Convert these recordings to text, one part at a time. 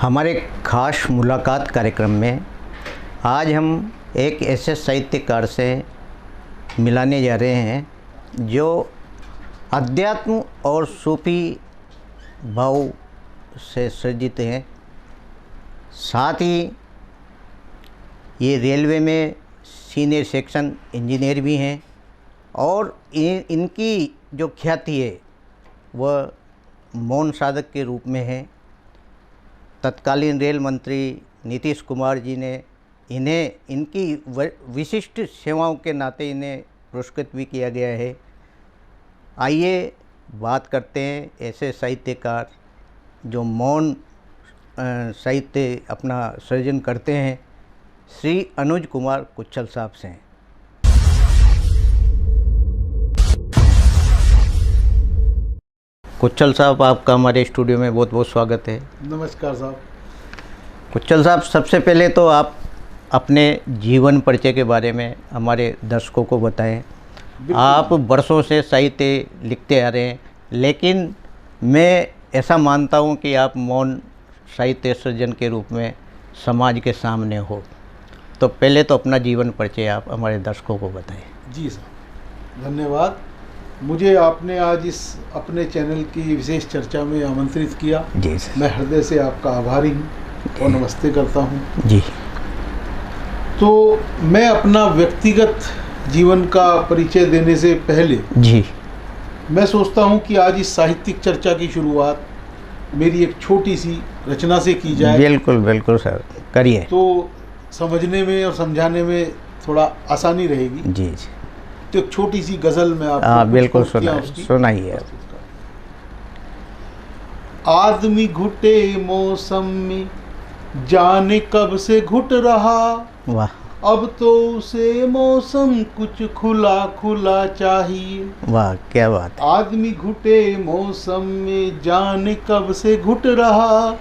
हमारे खास मुलाकात कार्यक्रम में आज हम एक ऐसे साहित्यकार से मिलाने जा रहे हैं जो अध्यात्म और सूफी भाव से सज्जित हैं। साथ ही ये रेलवे में सीनियर सेक्शन इंजीनियर भी हैं और इनकी जो ख्याति है वह मौन साधक के रूप में है। तत्कालीन रेल मंत्री नीतीश कुमार जी ने इनकी विशिष्ट सेवाओं के नाते इन्हें पुरस्कृत भी किया गया है। आइए बात करते हैं ऐसे साहित्यकार जो मौन साहित्य अपना सृजन करते हैं, श्री अनुज कुमार कुच्छल साहब से। कुच्छल साहब, आपका हमारे स्टूडियो में बहुत बहुत स्वागत है। नमस्कार साहब। कुच्छल साहब, सबसे पहले तो आप अपने जीवन परिचय के बारे में हमारे दर्शकों को बताएं। आप वर्षों से साहित्य लिखते आ रहे हैं, लेकिन मैं ऐसा मानता हूं कि आप मौन साहित्य सृजन के रूप में समाज के सामने हो। तो पहले तो अपना जीवन परिचय आप हमारे दर्शकों को बताएं। जी साहब, धन्यवाद। मुझे आपने आज इस अपने चैनल की विशेष चर्चा में आमंत्रित किया। जी सर। मैं हृदय से आपका आभारी हूँ और नमस्ते करता हूँ। जी। तो मैं अपना व्यक्तिगत जीवन का परिचय देने से पहले जी मैं सोचता हूँ कि आज इस साहित्यिक चर्चा की शुरुआत मेरी एक छोटी सी रचना से की जाए। बिल्कुल बिल्कुल सर, करिए। तो समझने में और समझाने में थोड़ा आसानी रहेगी। जी जी। तो एक छोटी सी गजल में आपको बिल्कुल सुनाइए। आदमी घुटे मौसम में जाने कब से घुट रहा, वाह। अब तो उसे मौसम कुछ खुला खुला चाहिए। वाह, क्या बात है। आदमी घुटे मौसम में जाने कब से घुट रहा,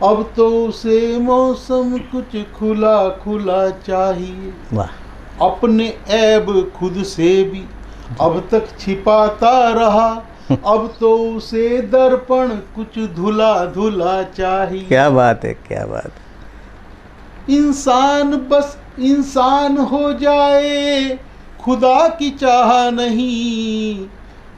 अब तो उसे मौसम कुछ खुला खुला चाहिए। वाह। अपने ऐब खुद से भी अब तक छिपाता रहा, अब तो उसे दर्पण कुछ धुला धुला चाहिए। क्या बात है, क्या बात है। इंसान बस इंसान हो जाए, खुदा की चाह नहीं।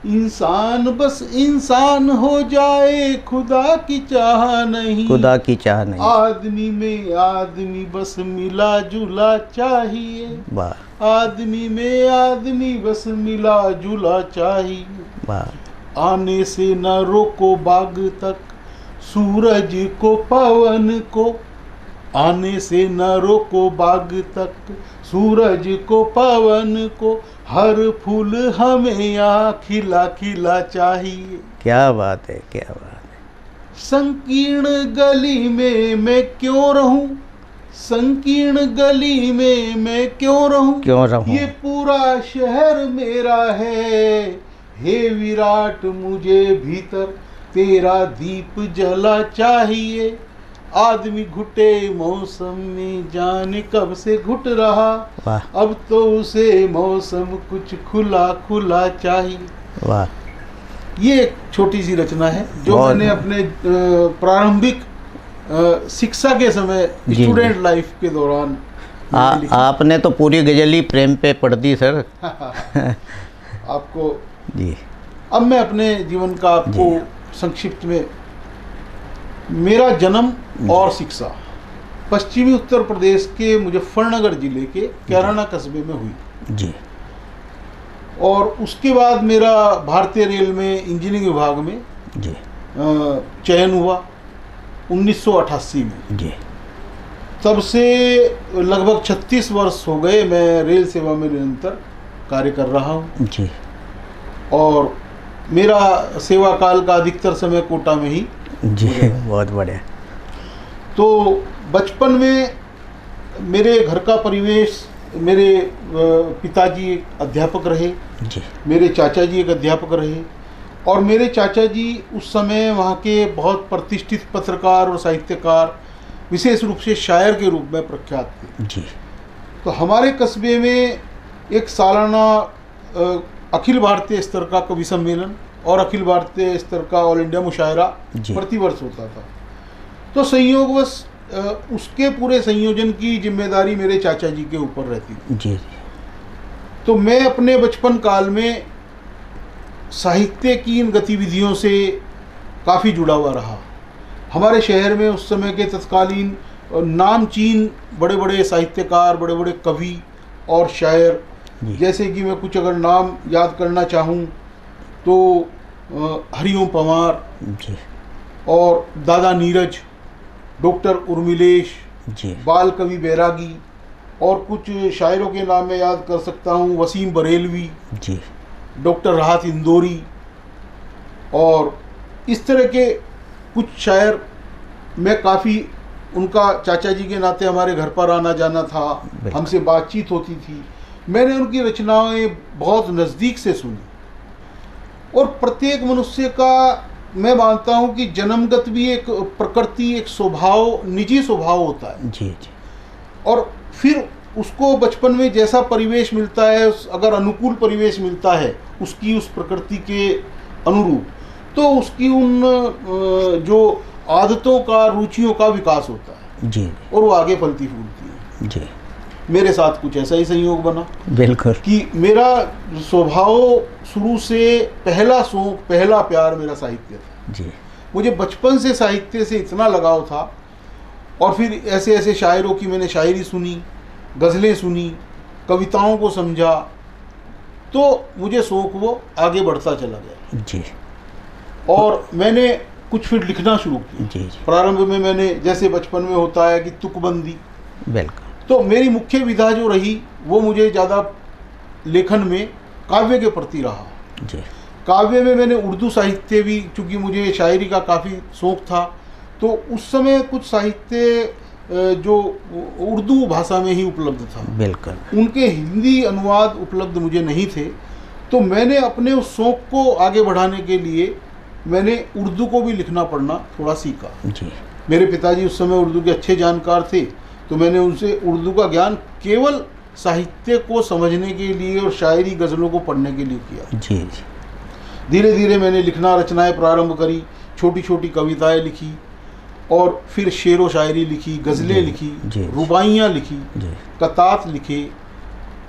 इंसान बस इंसान हो जाए, खुदा की चाह नहीं। खुदा की चाह नहीं। आदमी में आदमी बस मिला जुला चाहिए। वाह। आदमी में आदमी बस मिला जुला चाहिए। वाह। आने से न रोको बाग तक सूरज को पवन को, आने से न रोको बाग तक सूरज को पवन को, हर फूल हमें यहाँ खिला खिला चाहिए। क्या बात है, क्या बात है। संकीर्ण गली में मैं क्यों रहूं, संकीर्ण गली में मैं क्यों रहूं, ये पूरा शहर मेरा है। हे विराट, मुझे भीतर तेरा दीप जला चाहिए। आदमी घुटे मौसम में जाने कब से घुट रहा, अब तो उसे मौसम कुछ खुला खुला चाहिए। वाह। ये एक छोटी सी रचना है जो मैंने अपने प्रारंभिक शिक्षा के समय, स्टूडेंट लाइफ के दौरान आपने तो पूरी गजल ही प्रेम पे पढ़ दी सर। आपको जी। अब मैं अपने जीवन का आपको संक्षिप्त में, मेरा जन्म और शिक्षा पश्चिमी उत्तर प्रदेश के मुजफ्फरनगर जिले के कैराना कस्बे में हुई। जी। और उसके बाद मेरा भारतीय रेल में इंजीनियरिंग विभाग में जी चयन हुआ 1988 में। जी। तब से लगभग 36 वर्ष हो गए मैं रेल सेवा में निरंतर कार्य कर रहा हूँ। जी। और मेरा सेवा काल का अधिकतर समय कोटा में ही। जी, बहुत बढ़िया। तो बचपन में मेरे घर का परिवेश, मेरे पिताजी एक अध्यापक रहे। जी। मेरे चाचा जी एक अध्यापक रहे और मेरे चाचा जी उस समय वहाँ के बहुत प्रतिष्ठित पत्रकार और साहित्यकार, विशेष रूप से शायर के रूप में प्रख्यात थे। जी। तो हमारे कस्बे में एक सालाना अखिल भारतीय स्तर का कवि सम्मेलन और अखिल भारतीय स्तर का ऑल इंडिया मुशायरा प्रतिवर्ष होता था। तो संयोगवश उसके पूरे संयोजन की जिम्मेदारी मेरे चाचा जी के ऊपर रहती थी। जी। तो मैं अपने बचपन काल में साहित्य की इन गतिविधियों से काफ़ी जुड़ा हुआ रहा। हमारे शहर में उस समय के तत्कालीन नामचीन बड़े बड़े साहित्यकार, बड़े बड़े कवि और शायर, जैसे कि मैं कुछ अगर नाम याद करना चाहूँ तो हरिओम पंवार जी, और दादा नीरज, डॉक्टर उर्मिलेश जी, बाल कवि बैरागी, और कुछ शायरों के नाम मैं याद कर सकता हूँ, वसीम बरेलवी जी, डॉक्टर राहत इंदौरी, और इस तरह के कुछ शायर मैं काफ़ी, उनका चाचा जी के नाते हमारे घर पर आना जाना था, हमसे बातचीत होती थी। मैंने उनकी रचनाएं बहुत नज़दीक से सुनी। और प्रत्येक मनुष्य का मैं मानता हूँ कि जन्मगत भी एक प्रकृति, एक स्वभाव, निजी स्वभाव होता है। जी, जी। और फिर उसको बचपन में जैसा परिवेश मिलता है, अगर अनुकूल परिवेश मिलता है उसकी उस प्रकृति के अनुरूप, तो उसकी उन जो आदतों का, रुचियों का विकास होता है जी, और वो आगे फलती फूलती है। जी। मेरे साथ कुछ ऐसा ही संयोग बना बिल्कुल कि मेरा स्वभाव शुरू से पहला शौक, पहला प्यार मेरा साहित्य था। जी। मुझे बचपन से साहित्य से इतना लगाव था, और फिर ऐसे ऐसे शायरों की मैंने शायरी सुनी, गज़लें सुनी, कविताओं को समझा, तो मुझे शौक वो आगे बढ़ता चला गया। जी। और मैंने कुछ फिर लिखना शुरू किया। जी, जी। प्रारंभ में मैंने, जैसे बचपन में होता है कि तुकबंदी, बिल्कुल। तो मेरी मुख्य विधा जो रही वो मुझे ज़्यादा लेखन में काव्य के प्रति रहा। जी। काव्य में मैंने उर्दू साहित्य भी, चूँकि मुझे शायरी का काफ़ी शौक़ था, तो उस समय कुछ साहित्य जो उर्दू भाषा में ही उपलब्ध था, बिल्कुल, उनके हिंदी अनुवाद उपलब्ध मुझे नहीं थे। तो मैंने अपने उस शौक़ को आगे बढ़ाने के लिए मैंने उर्दू को भी लिखना पढ़ना थोड़ा सीखा। जी। मेरे पिताजी उस समय उर्दू के अच्छे जानकार थे, तो मैंने उनसे उर्दू का ज्ञान केवल साहित्य को समझने के लिए और शायरी, गज़लों को पढ़ने के लिए किया। जी, जी। धीरे धीरे मैंने लिखना, रचनाएं प्रारंभ करी, छोटी छोटी कविताएं लिखी, और फिर शेर व शायरी लिखी, गज़लें लिखी, रुबाइयाँ लिखी, कतात लिखे।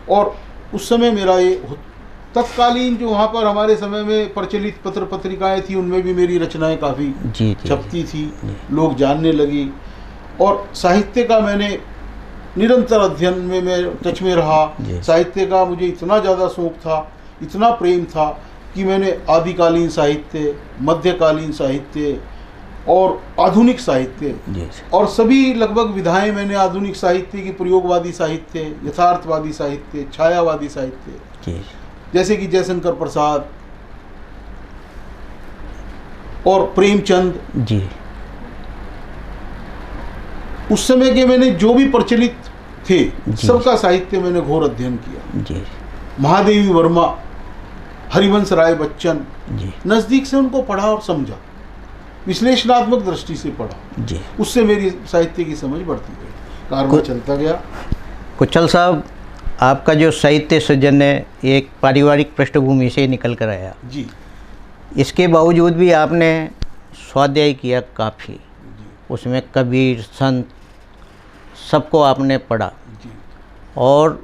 और उस समय मेरा ये तत्कालीन जो वहाँ पर हमारे समय में प्रचलित पत्र पत्रिकाएं थी, उनमें भी मेरी रचनाएं काफ़ी छपती थी, लोग जानने लगी। और साहित्य का मैंने निरंतर अध्ययन में मैं टच में रहा। साहित्य का मुझे इतना ज़्यादा शौक़ था, इतना प्रेम था कि मैंने आदिकालीन साहित्य, मध्यकालीन साहित्य और आधुनिक साहित्य, और सभी लगभग विधाएं मैंने आधुनिक साहित्य की, प्रयोगवादी साहित्य, यथार्थवादी साहित्य, छायावादी साहित्य, जैसे कि जयशंकर प्रसाद और प्रेमचंद जी, उस समय के मैंने जो भी प्रचलित थे सबका साहित्य मैंने घोर अध्ययन किया। जी। महादेवी वर्मा, हरिवंश राय बच्चन, जी, नज़दीक से उनको पढ़ा और समझा, विश्लेषणात्मक दृष्टि से पढ़ा। जी। उससे मेरी साहित्य की समझ बढ़ती गई, कारवां चलता गया। कुचल साहब, आपका जो साहित्य सृजन है एक पारिवारिक पृष्ठभूमि से निकल कर आया। जी। इसके बावजूद भी आपने स्वाध्याय किया काफ़ी, उसमें कबीर, संत, सबको आपने पढ़ा। जी। और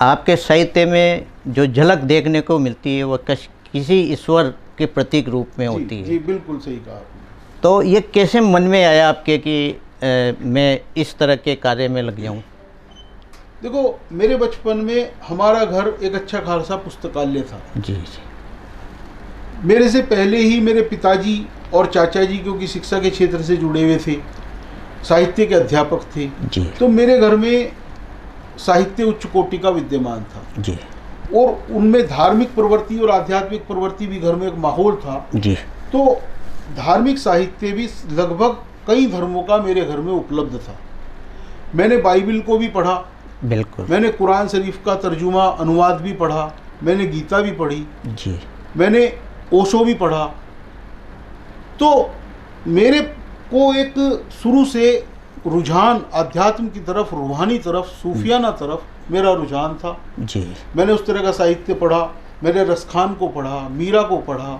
आपके साहित्य में जो झलक देखने को मिलती है वह किसी ईश्वर के प्रतीक रूप में होती है। जी, बिल्कुल सही कहा। तो ये कैसे मन में आया आपके कि मैं इस तरह के कार्य में लग जाऊं? देखो, मेरे बचपन में हमारा घर एक अच्छा खासा पुस्तकालय था। जी, जी। मेरे से पहले ही मेरे पिताजी और चाचा जी, क्योंकि शिक्षा के क्षेत्र से जुड़े हुए थे, साहित्य के अध्यापक थे। जी। तो मेरे घर में साहित्य उच्च कोटि का विद्यमान था। जी। और उनमें धार्मिक प्रवृत्ति और आध्यात्मिक प्रवृत्ति भी घर में एक माहौल था। जी। तो धार्मिक साहित्य भी लगभग कई धर्मों का मेरे घर में उपलब्ध था। मैंने बाइबिल को भी पढ़ा। बिल्कुल। मैंने कुरान शरीफ का तर्जुमा, अनुवाद भी पढ़ा। मैंने गीता भी पढ़ी। जी। मैंने ओशो भी पढ़ा। तो मेरे को एक शुरू से रुझान आध्यात्म की तरफ, रूहानी तरफ, सूफियाना तरफ मेरा रुझान था। जी। मैंने उस तरह का साहित्य पढ़ा। मैंने रसखान को पढ़ा, मीरा को पढ़ा,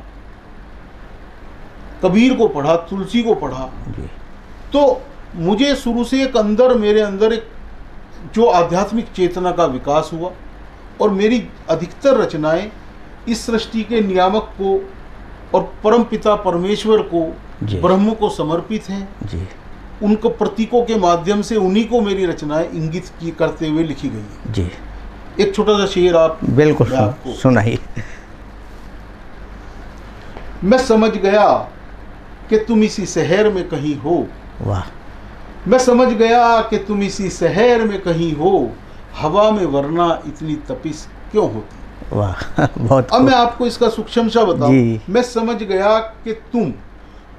कबीर को पढ़ा, तुलसी को पढ़ा, तो मुझे शुरू से एक मेरे अंदर एक जो आध्यात्मिक चेतना का विकास हुआ और मेरी अधिकतर रचनाएं इस सृष्टि के नियामक को और परम पिता परमेश्वर को, ब्रह्म को समर्पित हैं जी। उनको प्रतीकों के माध्यम से उन्हीं को मेरी रचनाएं इंगित की करते हुए लिखी गई है जी। एक छोटा सा शेर आप बिल्कुल सुनाइए। मैं समझ गया कि तुम इसी शहर में कहीं हो, वाह। मैं समझ गया कि तुम इसी शहर में कहीं हो, हवा में वरना इतनी तपिश क्यों होती, वाह बहुत। अब मैं आपको इसका सूक्ष्म सा बताऊं। मैं समझ गया कि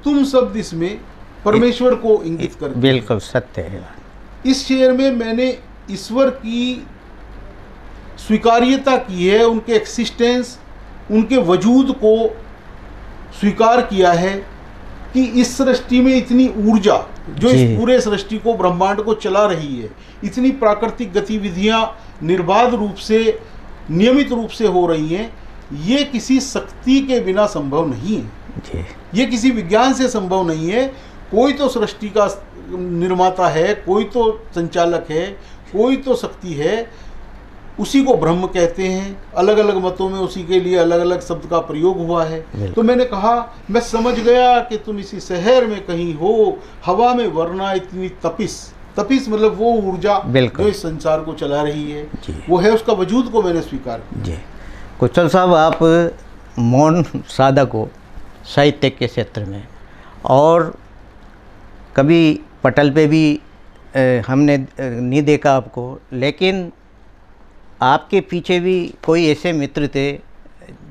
तुम शब्द इसमें परमेश्वर को इंगित करते, बिल्कुल सत्य है। इस शेर में मैंने ईश्वर की स्वीकार्यता की है, उनके एक्सिस्टेंस, उनके वजूद को स्वीकार किया है कि इस सृष्टि में इतनी ऊर्जा जो इस पूरे सृष्टि को, ब्रह्मांड को चला रही है, इतनी प्राकृतिक गतिविधियां निर्बाध रूप से, नियमित रूप से हो रही हैं, ये किसी शक्ति के बिना संभव नहीं है, ये किसी विज्ञान से संभव नहीं है। कोई तो सृष्टि का निर्माता है, कोई तो संचालक है, कोई तो शक्ति है, उसी को ब्रह्म कहते हैं। अलग अलग मतों में उसी के लिए अलग अलग शब्द का प्रयोग हुआ है। तो मैंने कहा मैं समझ गया कि तुम इसी शहर में कहीं हो, हवा में वरना इतनी तपिश मतलब वो ऊर्जा जो इस संसार को चला रही है, वो है, उसका वजूद को मैंने स्वीकार किया। कुशल साहब, आप मौन साधक हो साहित्य के क्षेत्र में, और कभी पटल पे भी हमने नहीं देखा आपको, लेकिन आपके पीछे भी कोई ऐसे मित्र थे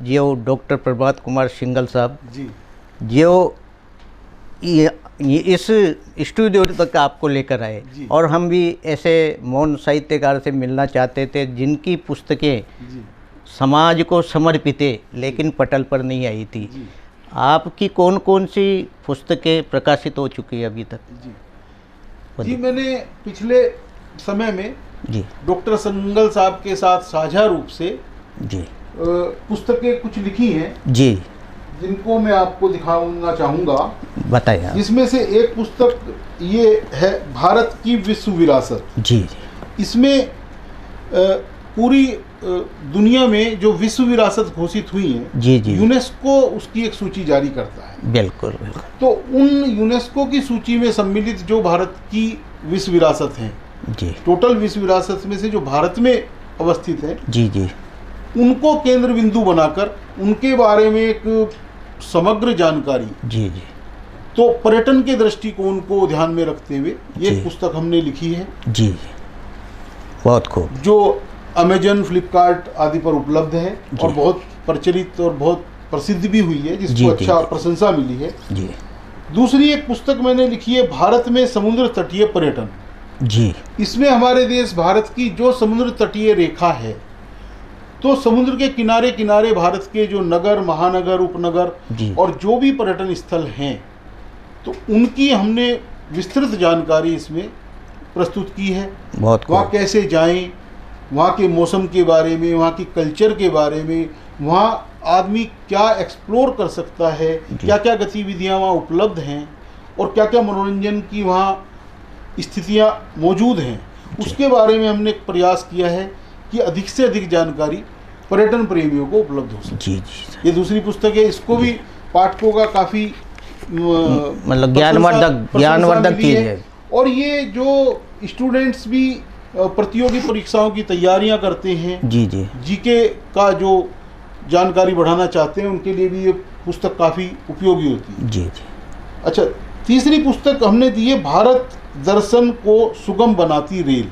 जो डॉक्टर प्रभात कुमार सिंघल साहब जी, जो इस स्टूडियो तक आपको लेकर आए, और हम भी ऐसे मौन साहित्यकार से मिलना चाहते थे जिनकी पुस्तकें समाज को समर्पित है, लेकिन पटल पर नहीं आई थी। आपकी कौन कौन सी पुस्तकें प्रकाशित हो चुकी है अभी तक? जी मैंने पिछले समय में जी डॉक्टर सिंघल साहब के साथ साझा रूप से जी पुस्तकें कुछ लिखी हैं जी, जिनको मैं आपको दिखाना चाहूँगा। बताइए। इसमें से एक पुस्तक ये है भारत की विश्व विरासत जी। इसमें पूरी दुनिया में जो विश्व विरासत घोषित हुई है जी जी, यूनेस्को उसकी एक सूची जारी करता है। बिल्कुल बिल्कुल। तो उन यूनेस्को की सूची में सम्मिलित जो भारत की विश्व विरासत हैं जी, टोटल विश्व विरासत में से जो भारत में अवस्थित है जी जी, उनको केंद्र बिंदु बनाकर उनके बारे में एक समग्र जानकारी जी जी, तो पर्यटन के दृष्टिकोण को ध्यान में रखते हुए ये पुस्तक हमने लिखी है जी। बहुत खूब। जो अमेजन, फ्लिपकार्ट आदि पर उपलब्ध है और बहुत प्रचलित और बहुत प्रसिद्ध भी हुई है, जिसको अच्छा प्रशंसा मिली है जी। दूसरी एक पुस्तक मैंने लिखी है भारत में समुद्र तटीय पर्यटन जी। इसमें हमारे देश भारत की जो समुद्र तटीय रेखा है, तो समुद्र के किनारे किनारे भारत के जो नगर, महानगर, उपनगर और जो भी पर्यटन स्थल हैं, तो उनकी हमने विस्तृत जानकारी इसमें प्रस्तुत की है। वहाँ कैसे जाएं, वहाँ के मौसम के बारे में, वहाँ की कल्चर के बारे में, वहाँ आदमी क्या एक्सप्लोर कर सकता है, क्या क्या गतिविधियाँ वहाँ उपलब्ध हैं और क्या क्या मनोरंजन की वहाँ स्थितियाँ मौजूद हैं, उसके बारे में हमने प्रयास किया है कि अधिक से अधिक जानकारी पर्यटन प्रेमियों को उपलब्ध हो सके जी जी। ये दूसरी पुस्तक है, इसको भी पाठकों का काफ़ी मतलब ज्ञानवर्धक चीज़ है। और ये जो स्टूडेंट्स भी प्रतियोगी परीक्षाओं की तैयारियां करते हैं जी जी, जीके का जो जानकारी बढ़ाना चाहते हैं, उनके लिए भी ये पुस्तक काफ़ी उपयोगी होती है जी जी। अच्छा, तीसरी पुस्तक हमने दी है भारत दर्शन को सुगम बनाती रेल,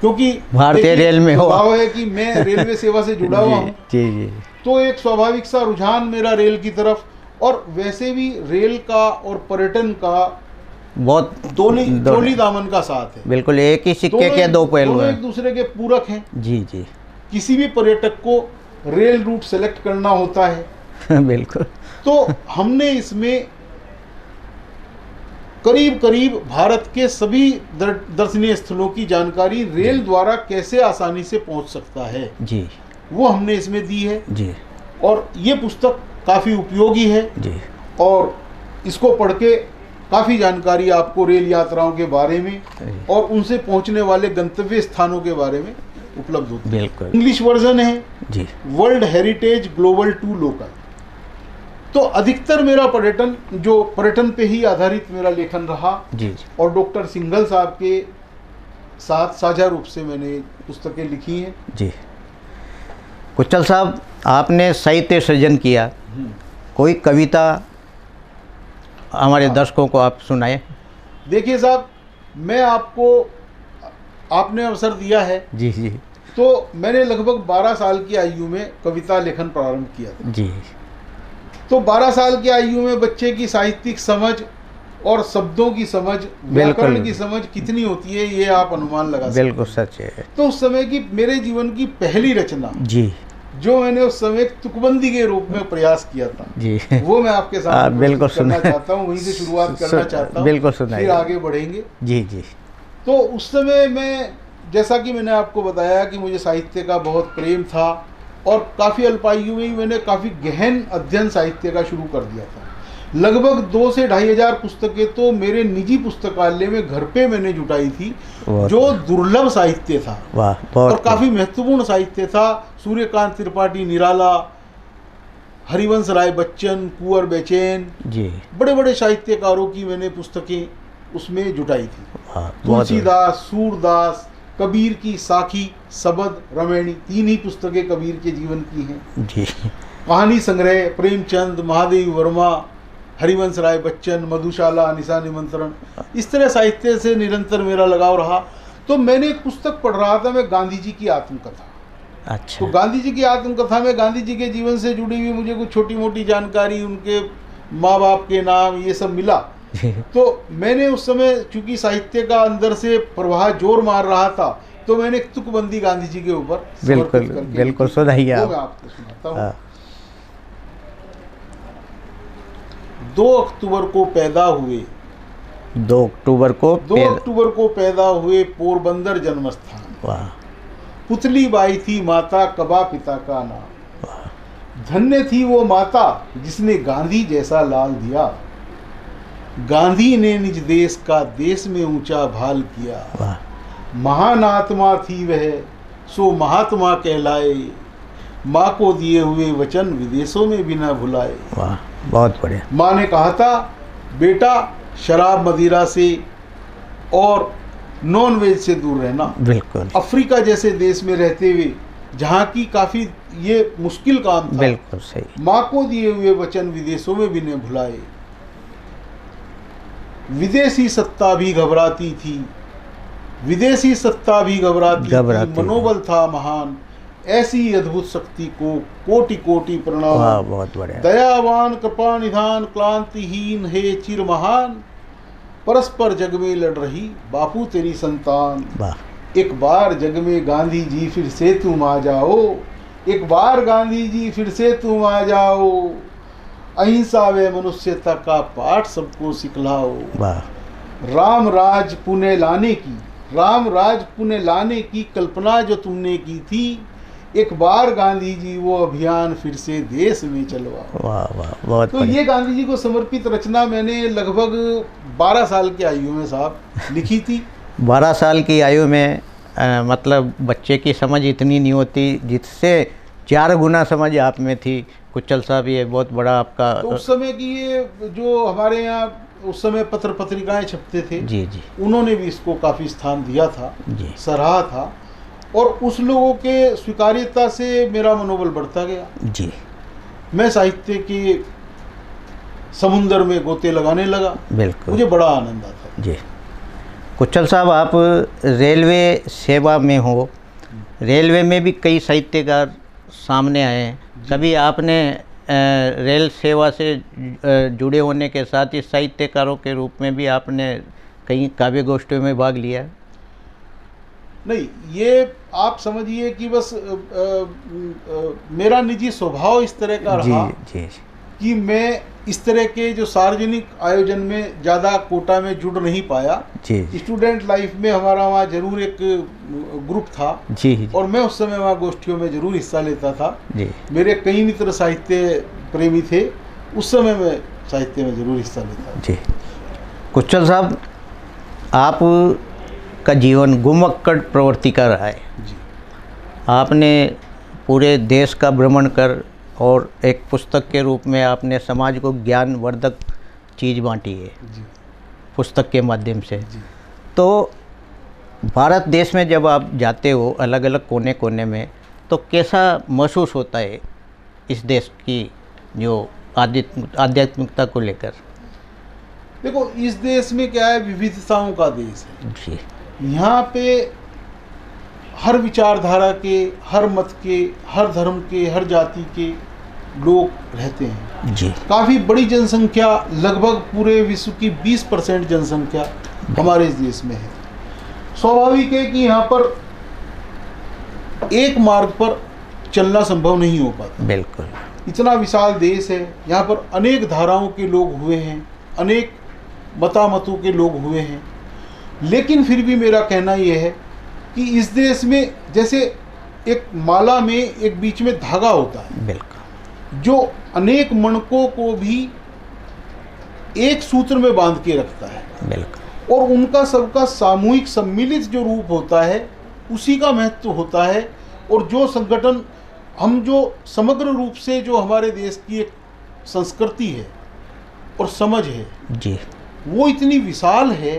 क्योंकि भारतीय रेल में भाव है कि मैं रेलवे सेवा से जुड़ा हुआ हूँ जी जी, तो एक स्वाभाविक सा रुझान मेरा रेल की तरफ, और वैसे भी रेल का और पर्यटन का बहुत दोली दामन का साथ है। बिल्कुल, एक ही सिक्के के दो पहलू हैं, एक दूसरे के पूरक हैं जी जी। किसी भी पर्यटक को रेल रूट सेलेक्ट करना होता है बिल्कुल। तो हमने इसमें करीब करीब भारत के सभी दर्शनीय स्थलों की जानकारी रेल द्वारा कैसे आसानी से पहुंच सकता है जी, वो हमने इसमें दी है जी। और ये पुस्तक काफ़ी उपयोगी है जी, और इसको पढ़ के काफ़ी जानकारी आपको रेल यात्राओं के बारे में और उनसे पहुंचने वाले गंतव्य स्थानों के बारे में उपलब्ध होती है। बिल्कुल। इंग्लिश वर्जन है जी, world heritage global to local. तो अधिकतर मेरा पर्यटन पे ही आधारित मेरा लेखन रहा जी। और डॉक्टर सिंघल साहब के साथ साझा रूप से मैंने पुस्तकें लिखी हैं। जी। कुचल साहब, आपने साहित्य सृजन किया, कोई कविता हमारे दर्शकों को आप सुनाए। देखिए साहब, मैं आपने अवसर दिया है जी जी। तो मैंने लगभग 12 साल की आयु में कविता लेखन प्रारंभ किया था। जी। तो 12 साल की आयु में बच्चे की साहित्यिक समझ और शब्दों की समझ, व्याकरण की समझ कितनी होती है ये आप अनुमान लगा सकते हैं। बिल्कुल सच है। तो उस समय की मेरे जीवन की पहली रचना जी, जो मैंने उस समय तुकबंदी के रूप में प्रयास किया था जी, वो मैं आपके साथ बिल्कुल करना चाहता हूँ, वहीं से शुरुआत करना चाहता हूँ। बिल्कुल सुनाइए, फिर आगे बढ़ेंगे। जी जी। तो उस समय मैं, जैसा कि मैंने आपको बताया कि मुझे साहित्य का बहुत प्रेम था और काफ़ी अल्पायु में ही मैंने काफ़ी गहन अध्ययन साहित्य का शुरू कर दिया था। लगभग 2 से 2,500 पुस्तकें तो मेरे निजी पुस्तकालय में घर पे मैंने जुटाई थी, जो दुर्लभ साहित्य था। वाह। और काफ़ी महत्वपूर्ण साहित्य था। सूर्यकांत त्रिपाठी निराला, हरिवंश राय बच्चन, कुंवर बेचैन, जी, बड़े बड़े साहित्यकारों की मैंने पुस्तकें उसमें जुटाई थी। तुलसीदास, सूरदास, कबीर की साखी, सबद, रमैणी, 3 ही पुस्तकें कबीर के जीवन की हैं जी। कहानी संग्रह प्रेमचंद, महादेवी वर्मा, हरिवंश राय बच्चन, मधुशाला, निशा निमंत्रण, इस तरह साहित्य से निरंतर मेरा लगाव रहा। तो मैंने एक पुस्तक पढ़ रहा था मैं, गांधी जी की आत्मकथा। अच्छा। तो गांधी जी की आत्मकथा में गांधी जी के जीवन से जुड़ी हुई मुझे कुछ छोटी मोटी जानकारी, उनके माँ बाप के नाम, ये सब मिला। तो मैंने उस समय चूंकि साहित्य का अंदर से प्रवाह जोर मार रहा था, तो मैंने एक तुकबंदी गांधी जी के ऊपर बिल्कुल सुनाइए आप। मैं आपको सुनाता हूँ। 2 अक्टूबर को पैदा हुए, 2 अक्टूबर को पैदा हुए पोरबंदर जन्म स्थान। वाह। पुतली बाई थी माता, कबा पिता का नाम। धन्य थी वो माता जिसने गांधी जैसा लाल दिया। गांधी ने निज देश का देश में ऊंचा भाल किया। महान आत्मा थी वह, सो महात्मा कहलाए। माँ को दिए हुए वचन विदेशों में बिना भुलाए। वाह, बहुत बढ़िया। माँ ने कहा था, बेटा शराब मदिरा से और नॉन वेज से दूर रहना। बिल्कुल। अफ्रीका जैसे देश में रहते हुए जहाँ की काफ़ी ये मुश्किल काम था। बिल्कुल सही। माँ को दिए हुए वचन विदेशों में भी न भुलाए। विदेशी सत्ता भी घबराती थी, विदेशी सत्ता भी घबराती थी। मनोबल था महान, ऐसी अद्भुत शक्ति को कोटि कोटि प्रणाम। बहुत बढ़िया। दयावान कृपा निधान क्लांतिहीन है चिर महान। परस्पर जग में लड़ रही बापू तेरी संतान। एक बार जग में गांधी जी फिर से तुम आ जाओ। एक बार गांधी जी फिर से तुम आ जाओ। अहिंसा व मनुष्यता का पाठ सबको सिखलाओ। राम राज पुनः लाने की कल्पना जो तुमने की थी, एक बार गांधी जी वो अभियान फिर से देश में चलवाओ। वाह वाह, बहुत। तो ये गांधी जी को समर्पित रचना मैंने लगभग 12 साल की आयु में साहब लिखी थी। 12 साल की आयु में मतलब बच्चे की समझ इतनी नहीं होती, जिससे 4 गुना समझ आप में थी। कुचल साहब, ये बहुत बड़ा आपका। तो उस समय की ये जो हमारे यहाँ उस समय पत्र पत्रिकाएं छपते थे, जी जी, उन्होंने भी इसको काफ़ी स्थान दिया था, जी, सराहा था। और उस लोगों के स्वीकार्यता से मेरा मनोबल बढ़ता गया। जी। मैं साहित्य के समुंदर में गोते लगाने लगा। बिल्कुल। मुझे बड़ा आनंद आता। जी। कुचल साहब, आप रेलवे सेवा में हो, रेलवे में भी कई साहित्यकार सामने आए हैं। कभी आपने रेल सेवा से जुड़े होने के साथ ही साहित्यकारों के रूप में भी आपने कई काव्य गोष्ठियों में भाग लिया? नहीं, ये आप समझिए कि बस मेरा निजी स्वभाव इस तरह का रहा, जी, कि मैं इस तरह के जो सार्वजनिक आयोजन में ज़्यादा कोटा में जुड़ नहीं पाया। जी। स्टूडेंट लाइफ में हमारा वहाँ जरूर एक ग्रुप था, जी, और मैं उस समय वहाँ गोष्ठियों में जरूर हिस्सा लेता था। जी। मेरे कई मित्र साहित्य प्रेमी थे, उस समय मैं साहित्य में ज़रूर हिस्सा लेता हूँ। जी। कुचल साहब, आप का जीवन गुमक्कड़ प्रवृत्ति का रहा है। जी। आपने पूरे देश का भ्रमण कर और एक पुस्तक के रूप में आपने समाज को ज्ञानवर्धक चीज़ बांटी है जी। पुस्तक के माध्यम से। जी। तो भारत देश में जब आप जाते हो अलग अलग कोने कोने में, तो कैसा महसूस होता है इस देश की जो आध्यात्मिकता को लेकर? देखो, इस देश में क्या है, विविधताओं का देश है जी। यहाँ पे हर विचारधारा के, हर मत के, हर धर्म के, हर जाति के लोग रहते हैं। जी। काफ़ी बड़ी जनसंख्या, लगभग पूरे विश्व की 20% जनसंख्या हमारे इस देश में है। स्वाभाविक है कि यहाँ पर एक मार्ग पर चलना संभव नहीं हो पाता। बिल्कुल। इतना विशाल देश है, यहाँ पर अनेक धाराओं के लोग हुए हैं, अनेक मतामतों के लोग हुए हैं, लेकिन फिर भी मेरा कहना यह है कि इस देश में जैसे एक माला में एक बीच में धागा होता है, बिल्कुल, जो अनेक मणकों को भी एक सूत्र में बांध के रखता है। बिल्कुल। और उनका सबका सामूहिक सम्मिलित जो रूप होता है, उसी का महत्व होता है। और जो संगठन, हम जो समग्र रूप से जो हमारे देश की एक संस्कृति है और समझ है जी, वो इतनी विशाल है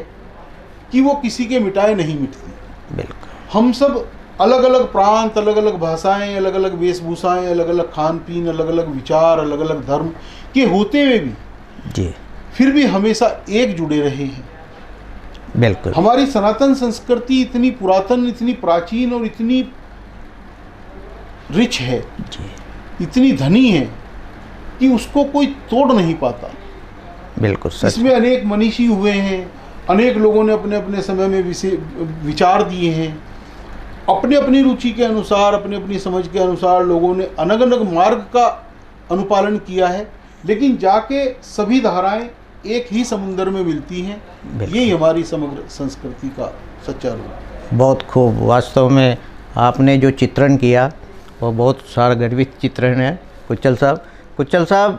कि वो किसी के मिटाए नहीं मिटती। बिल्कुल। हम सब अलग अलग प्रांत, अलग अलग भाषाएं, अलग अलग वेशभूषाएं, अलग अलग खान पीन, अलग अलग विचार, अलग अलग धर्म के होते हुए भी जी, फिर भी हमेशा एक जुड़े रहे हैं। बिल्कुल। हमारी सनातन संस्कृति इतनी पुरातन, इतनी प्राचीन और इतनी रिच है जी, इतनी धनी है कि उसको कोई तोड़ नहीं पाता। बिल्कुल सच। इसमें अनेक मनीषी हुए हैं, अनेक लोगों ने अपने अपने समय में विचार दिए हैं, अपने अपनी रुचि के अनुसार, अपने अपनी समझ के अनुसार लोगों ने अलग अलग मार्ग का अनुपालन किया है, लेकिन जाके सभी धाराएं एक ही समुद्र में मिलती हैं। यही हमारी समग्र संस्कृति का सच्चा रूप। बहुत खूब। वास्तव में आपने जो चित्रण किया वो बहुत सारगर्भित चित्रण है कुचल साहब। कुचल साहब,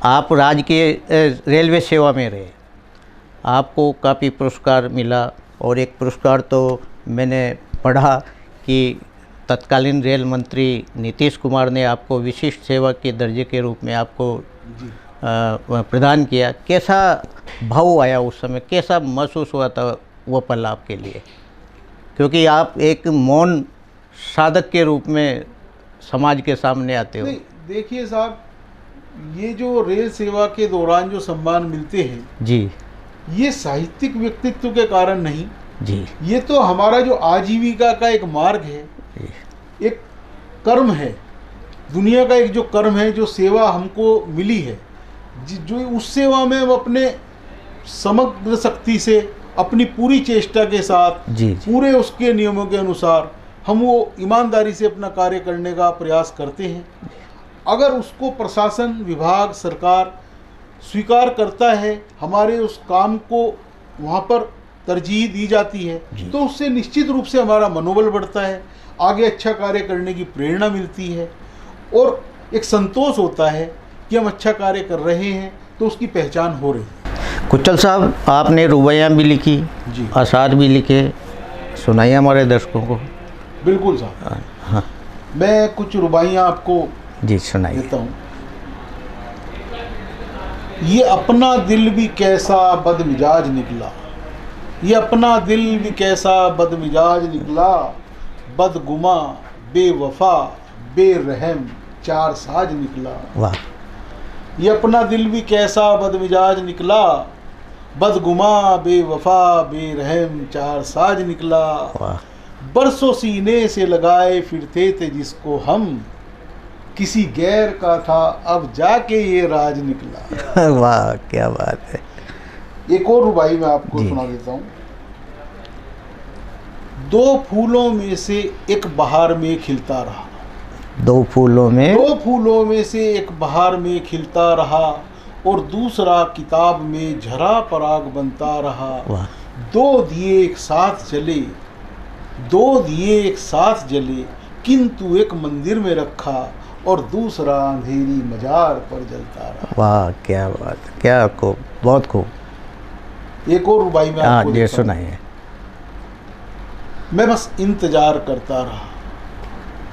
आप राज्य के रेलवे सेवा में रहे, आपको काफ़ी पुरस्कार मिला, और एक पुरस्कार तो मैंने पढ़ा कि तत्कालीन रेल मंत्री नीतीश कुमार ने आपको विशिष्ट सेवा के दर्जे के रूप में आपको प्रदान किया। कैसा भाव आया उस समय, कैसा महसूस हुआ था वो पल आपके लिए? क्योंकि आप एक मौन साधक के रूप में समाज के सामने आते हो। नहीं, देखिए साहब, ये जो रेल सेवा के दौरान जो सम्मान मिलते हैं जी, ये साहित्यिक व्यक्तित्व के कारण नहीं जी, ये तो हमारा जो आजीविका का एक मार्ग है, एक कर्म है, दुनिया का एक जो कर्म है, जो सेवा हमको मिली है, जो उस सेवा में हम अपने समग्र शक्ति से, अपनी पूरी चेष्टा के साथ, जी, पूरे उसके नियमों के अनुसार हम वो ईमानदारी से अपना कार्य करने का प्रयास करते हैं। अगर उसको प्रशासन, विभाग, सरकार स्वीकार करता है, हमारे उस काम को वहाँ पर तरजीह दी जाती है, तो उससे निश्चित रूप से हमारा मनोबल बढ़ता है, आगे अच्छा कार्य करने की प्रेरणा मिलती है, और एक संतोष होता है कि हम अच्छा कार्य कर रहे हैं, तो उसकी पहचान हो रही है। कुचल साहब, आपने रुबाइयाँ भी लिखी जी, अशार भी लिखे, सुनाइए हमारे दर्शकों को। बिल्कुल साहब। हाँ, मैं कुछ रुबाइयाँ आपको जी सुनाइए। देता हूँ। ये अपना दिल भी कैसा बदमिजाज निकला, ये अपना दिल भी कैसा बदमिजाज निकला, बदगुमा, बेवफा, बेरहम, चार साज निकला। वाह। ये अपना दिल भी कैसा बदमिजाज निकला, बदगुमा, बेवफा, बेरहम, चार साज निकला। वाह। बरसों सीने से लगाए फिरते थे जिसको हम, किसी गैर का था अब जाके ये राज निकला। वाह, क्या बात है। एक और रुबाई मैं आपको सुना देता हूँ। दो फूलों में से एक बहार में खिलता रहा, दो फूलों में से एक बहार में खिलता रहा, और दूसरा किताब में झरा पराग बनता रहा। वाह। दो दिए एक साथ जले, दो दिए एक साथ जले, किंतु एक मंदिर में रखा, और दूसरा अंधेरी मजार पर जलता रहा। वाह क्या बात, क्या खूब, बहुत खूब। एक और रुबाई में आपको ये सुनाइए। मैं बस इंतजार करता रहा,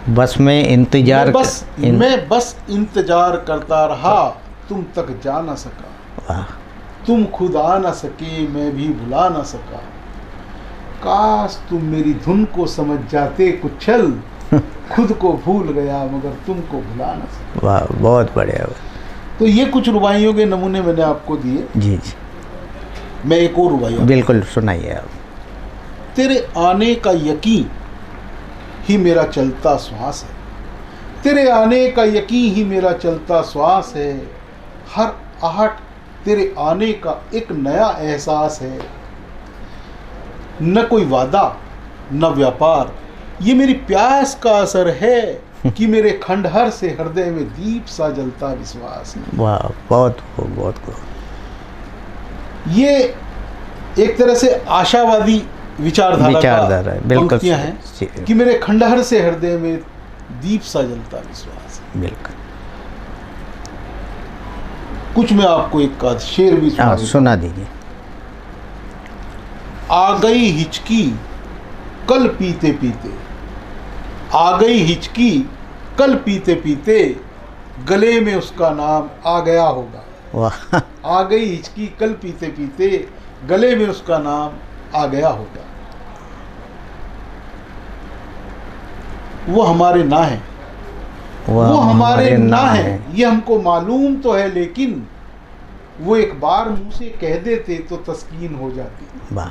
बस मैं इंतजार मैं बस इंतजार करता रहा, तुम तक जा न सका। वाह। तुम खुद आ न सके, मैं भी भुला न सका। काश तुम मेरी धुन को समझ जाते कुछ छल, खुद को भूल गया मगर तुमको भुला न सका। वाह, बहुत बढ़िया। तो ये कुछ रुबाइयों के नमूने मैंने आपको दिए। जी जी, मैं एक और रुबाई बिल्कुल सुनाइए आप। तेरे आने का यकीन ही मेरा चलता श्वास है, तेरे आने का यकीन ही मेरा चलता श्वास है। हर आहट तेरे आने का एक नया एहसास है। न कोई वादा न व्यापार, ये मेरी प्यास का असर है कि मेरे खंडहर से हृदय में दीप सा जलता विश्वास है। वाह, बहुत खूब, बहुत खूब। ये एक तरह से आशावादी विचारधारा पंक्तियां हैं कि मेरे खंडहर से हृदय में दीप सा जलता विश्वास है। बिल्कुल। कुछ मैं आपको एक का शेर भी सुना दीजिए। आ गई हिचकी कल पीते पीते, आ गई हिचकी कल पीते पीते, गले में उसका नाम आ गया होगा। वाह। आ गई हिचकी कल पीते पीते, गले में उसका नाम आ गया होगा। वो हमारे ना है, वो हमारे ना है, ये हमको मालूम तो है, लेकिन वो एक बार मुंह से कह देते तो तस्कीन हो जाती। वाह।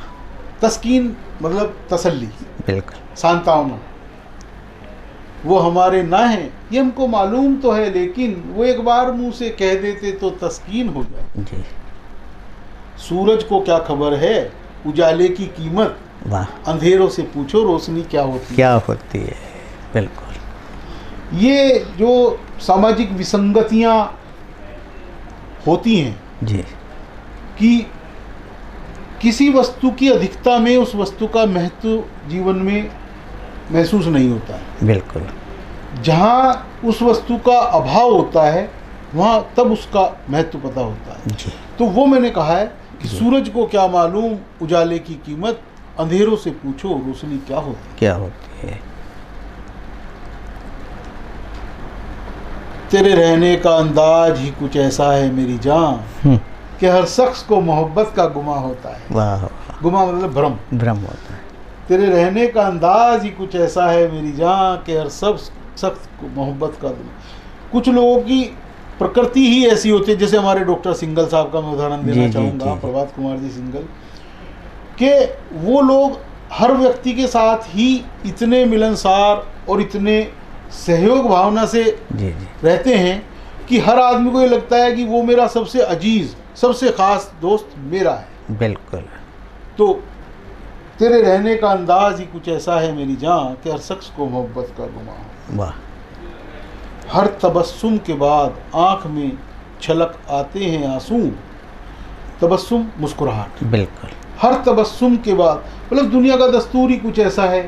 तस्कीन मतलब तसल्ली, बिल्कुल, सांत्वना। वो हमारे ना है, ये हमको मालूम तो है, लेकिन वो एक बार मुंह से कह देते तो तस्कीन हो जाती जी। सूरज को क्या खबर है उजाले की कीमत, वाह। अंधेरों से पूछो रोशनी क्या होती है। बिल्कुल। ये जो सामाजिक विसंगतियां होती हैं जी, कि किसी वस्तु की अधिकता में उस वस्तु का महत्व जीवन में महसूस नहीं होता है। बिल्कुल। जहाँ उस वस्तु का अभाव होता है वहाँ तब उसका महत्व पता होता है जी। तो वो मैंने कहा है कि सूरज को क्या मालूम उजाले की कीमत, अंधेरों से पूछो रोशनी क्या होती है। तेरे रहने का अंदाज ही कुछ ऐसा है मेरी जान कि हर शख्स को मोहब्बत का गुमा होता है। वाह। गुमा मतलब भ्रम होता है। तेरे रहने का अंदाज ही कुछ ऐसा है मेरी जान कि हर शख्स को मोहब्बत का गुमा। कुछ लोगों की प्रकृति ही ऐसी होती है, जैसे हमारे डॉक्टर सिंघल साहब का मैं उदाहरण देना चाहूँगा, प्रभात कुमार जी सिंघल, कि वो लोग हर व्यक्ति के साथ ही इतने मिलनसार और इतने सहयोग भावना से रहते हैं कि हर आदमी को ये लगता है कि वो मेरा सबसे अजीज, सबसे खास दोस्त मेरा है। बिल्कुल। तो तेरे रहने का अंदाज ही कुछ ऐसा है मेरी जान कि हर शख्स को मोहब्बत का गुमा हो। वाह। हर तबस्सुम के बाद आंख में छलक आते हैं आंसू, तबस्सुम मुस्कुराहट। बिल्कुल। हर तबस्सुम के बाद, मतलब दुनिया का दस्तूर ही कुछ ऐसा है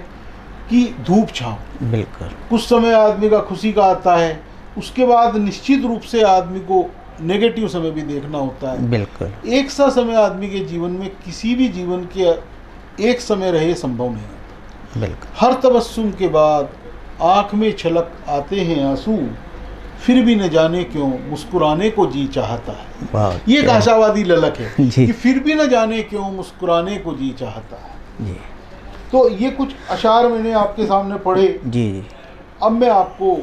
कि धूप छांव। बिल्कुल। कुछ समय आदमी का खुशी का आता है, उसके बाद निश्चित रूप से आदमी को नेगेटिव समय भी देखना होता है। बिल्कुल। एक सा समय आदमी के जीवन में किसी भी जीवन के एक समय रहे संभव नहीं होता। बिल्कुल। हर तबस्सुम के बाद आँख में छलक आते हैं आंसू, फिर भी न जाने क्यों मुस्कुराने को जी चाहता है। ये एक आशावादी ललक है कि फिर भी न जाने क्यों मुस्कुराने को जी चाहता है जी। तो ये कुछ अशार मैंने आपके सामने पढ़े जी। अब मैं आपको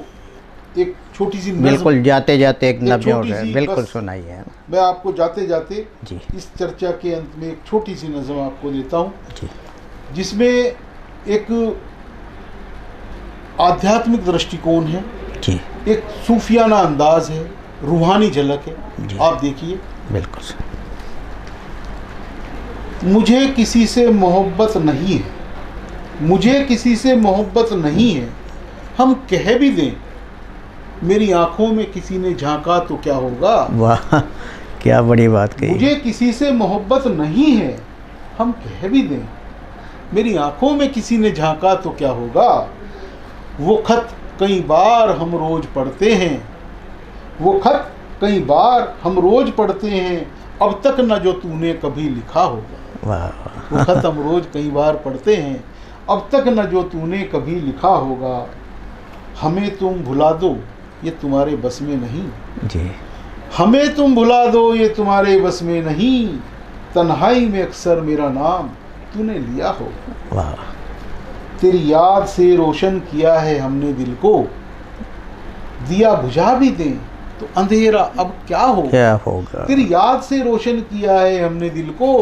एक छोटी सी बिल्कुल जाते जाते एक नज़म बिल्कुल सुनाइए। मैं आपको जाते जाते जी इस चर्चा के अंत में एक छोटी सी नज़म आपको देता हूँ जी, जिसमें एक आध्यात्मिक दृष्टिकोण है जी, एक सूफियाना अंदाज है, रूहानी झलक है। आप देखिए। बिल्कुल। मुझे किसी से मोहब्बत नहीं है, मुझे किसी से मोहब्बत नहीं है, हम कह भी दें मेरी आंखों में किसी ने झांका तो क्या होगा। वाह क्या बड़ी बात कही। मुझे किसी से मोहब्बत नहीं है, हम कह भी दें मेरी आंखों में किसी ने झांका तो क्या होगा। वो खत कई बार हम रोज पढ़ते हैं, वो खत कई बार हम रोज पढ़ते हैं, अब तक न जो तूने कभी लिखा होगा। वो खत हम रोज कई बार पढ़ते हैं, अब तक न जो तूने कभी लिखा होगा। हमें तुम भुला दो ये तुम्हारे बस में नहीं जी, हमें तुम भुला दो ये तुम्हारे बस में नहीं, तन्हाई में अक्सर मेरा नाम तूने लिया होगा। वाह। तेरी याद से रोशन किया है हमने दिल को, दिया बुझा भी दें तो अंधेरा अब क्या होगा। तेरी याद से रोशन किया है हमने दिल को,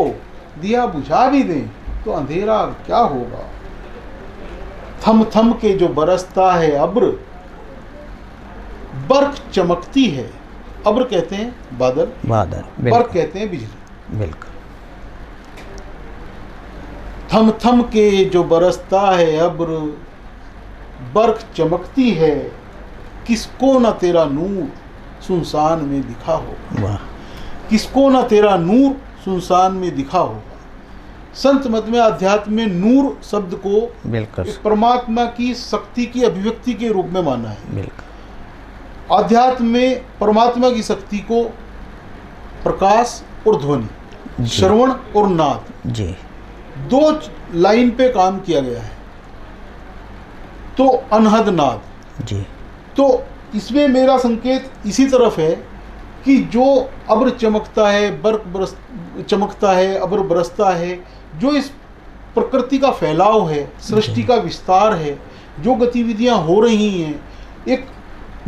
दिया बुझा भी दें तो अंधेरा अब क्या होगा। थम थम के जो बरसता है अब्र, बर्फ चमकती है। अब्र कहते हैं बादल, बर्फ कहते हैं बिजली। बिल्कुल। थम थम के जो बरसता है अब्र, बर्फ चमकती है, किसको न तेरा नूर सुनसान में दिखा होगा। किसको न तेरा नूर सुनसान में दिखा होगा। संत मत में अध्यात्म में नूर शब्द को परमात्मा की शक्ति की अभिव्यक्ति के रूप में माना है। अध्यात्म में परमात्मा की शक्ति को प्रकाश और ध्वनि, श्रवण और नाद जी, दो लाइन पे काम किया गया है। तो अनहद नाद जी, तो इसमें मेरा संकेत इसी तरफ है कि जो अब्र चमकता है, बर्फ चमकता है, अब्र बरसता है, जो इस प्रकृति का फैलाव है, सृष्टि का विस्तार है, जो गतिविधियां हो रही हैं, एक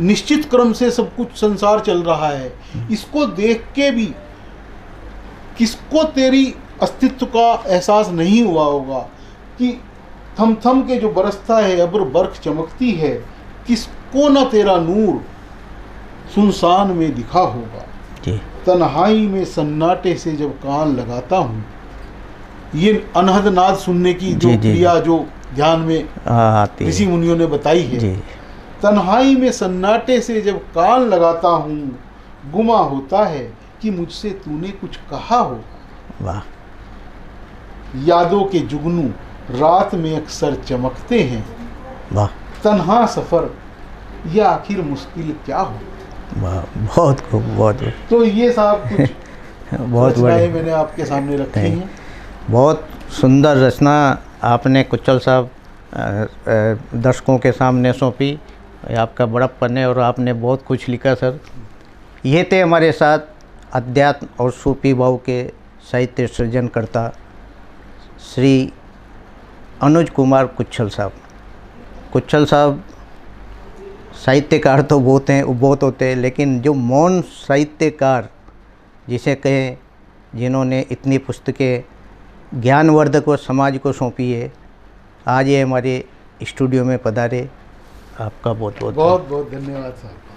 निश्चित क्रम से सब कुछ संसार चल रहा है, इसको देख के भी किसको तेरी अस्तित्व का एहसास नहीं हुआ होगा कि थम थम के जो बरसता है अब्र बर्फ चमकती है, किसको न तेरा नूर सुनसान में दिखा होगा। तन्हाई में सन्नाटे से जब कान लगाता हूँ, ये अनहद नाद सुनने की जो क्रिया जो ध्यान में ऋषि मुनियों ने बताई है। तन्हाई में सन्नाटे से जब कान लगाता हूँ, गुमा होता है कि मुझसे तूने कुछ कहा होगा। वाह। यादों के जुगनू रात में अक्सर चमकते हैं, वाह। तन्हा सफर यह आखिर मुश्किल क्या हो। वाह, बहुत खूब, बहुत। तो ये साहब कुछ बहुत बड़े मैंने आपके सामने रखे हैं। बहुत सुंदर रचना आपने कुच्छल साहब दर्शकों के सामने सौंपी। आपका बड़प्पन है और आपने बहुत कुछ लिखा सर। ये थे हमारे साथ अध्यात्म और सूफी भाव के साहित्य सृजनकर्ता श्री अनुज कुमार कुच्छल साहब। कुच्छल साहब साहित्यकार तो बहुत होते हैं, लेकिन जो मौन साहित्यकार जिसे कहें, जिन्होंने इतनी पुस्तकें ज्ञानवर्धक और समाज को सौंपी है, आज ये हमारे स्टूडियो में पधारे। आपका बहुत बहुत धन्यवाद साहब।